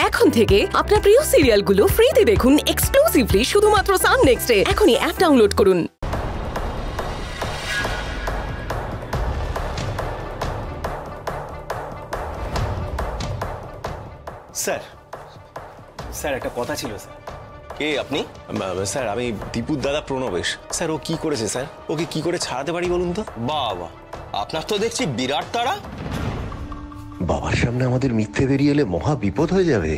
এখন থেকে আপনার প্রিয় সিরিয়ালগুলো ফ্রিতে দেখুন এক্সক্লুসিভলি শুধুমাত্র সান নেক্সটে। এখনই অ্যাপ ডাউনলোড করুন। স্যার স্যার একটা কথা ছিল স্যার। কে আপনি? স্যার আমি দীপুর দাদা প্রণবেশ। স্যার ও কি করেছে স্যার? ওকে কি করে ছাড়াতে পারি বলুন তো? বাবা, আপনার তো দেখছি বিরাট তাড়া। বাবার সামনে আমাদের মিথ্যে বেরিয়ে এলে মহা বিপদ হয়ে যাবে।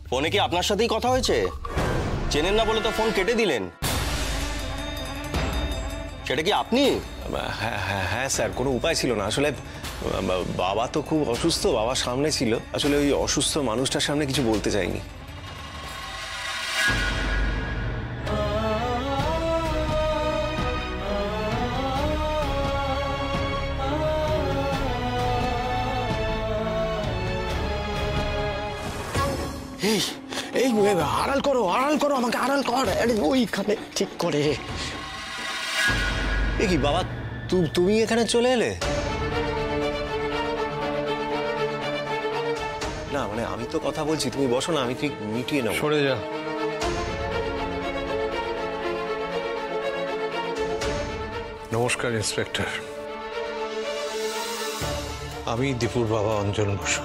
ফোনে কি আপনার সাথেই কথা হয়েছে? চেনেন না বলে তো ফোন কেটে দিলেন। সেটা কি আপনি? হ্যাঁ হ্যাঁ হ্যাঁ স্যার, কোনো উপায় ছিল না আসলে। বাবা তো খুব অসুস্থ, বাবার সামনে ছিল। আসলে ওই অসুস্থ মানুষটার সামনে কিছু বলতে চাইনি। এই এই আড়াল করো, আড়াল করো, আমাকে আড়াল কর। ওইখানে ঠিক করে। এ কি বাবা, তুমি এখানে চলে এলে? না মানে আমি তো কথা বলছি, তুমি বসো না, আমি ঠিক মিটিয়ে নেবো। সরে যা। নমস্কার ইন্সপেক্টর, আমি দীপুর বাবা অঞ্জন বসু।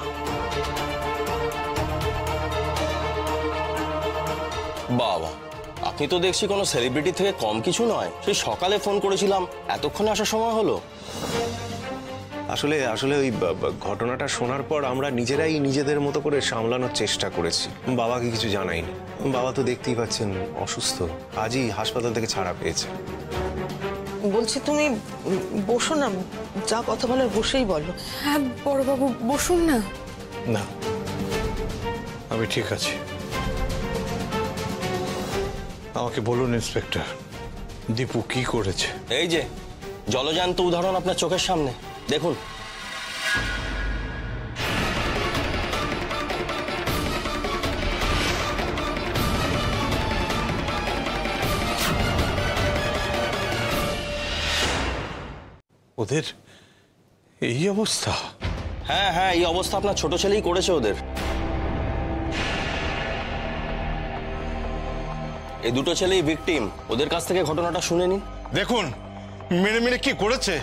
বাবা, আপনি তো দেখছি কোনো সেলিব্রিটি থেকে কম কিছু নয়। সেই সকালে ফোন করেছিলাম, এতক্ষণে আসার সময় হলো। আসলে আসলে ওই ঘটনাটা শোনার পর আমরা নিজেরাই নিজেদের মতো করে সামলানোর চেষ্টা করেছি। বাবাকে কিছু জানাইনি। বাবা তো দেখতেই পাচ্ছেন অসুস্থ, আজই হাসপাতাল থেকে ছাড়া পেয়েছে। বলছি তুমি বসো না, যা কথা বলার বসেই বলো। হ্যাঁ বড়বাবু বসুন না। না, আমি ঠিক আছি। আমাকে বলুন ইন্সপেক্টর, দীপু কি করেছে? এই যে জলজান্ত উদাহরণ আপনার চোখের সামনে, দেখুন। ওদের এই অবস্থা? হ্যাঁ হ্যাঁ, এই অবস্থা আপনার ছোট ছেলেই করেছে ওদের। এই দুটো ছেলেই ভিকটিম। ওদের কাছ থেকে ঘটনাটা শুনে নিন। দেখুন মেরে মেরে কি করেছে,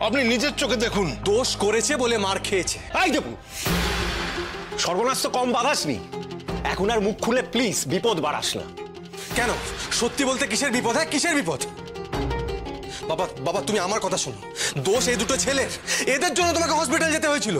আপনি নিজের চোখে দেখুন। দোষ করেছে বলে মার খেয়েছে। এই দেখুন, সর্বনাশ তো কম বাড়াসনি, এখন আর মুখ খুলে প্লিজ বিপদ বাড়াস না। কেন? সত্যি বলতে কিসের বিপদ? হ্যাঁ কিসের বিপদ? বাবা বাবা, তুমি আমার কথা শোনো। দোষ এই দুটো ছেলের, এদের জন্য তোমাকে হসপিটাল যেতে হয়েছিল।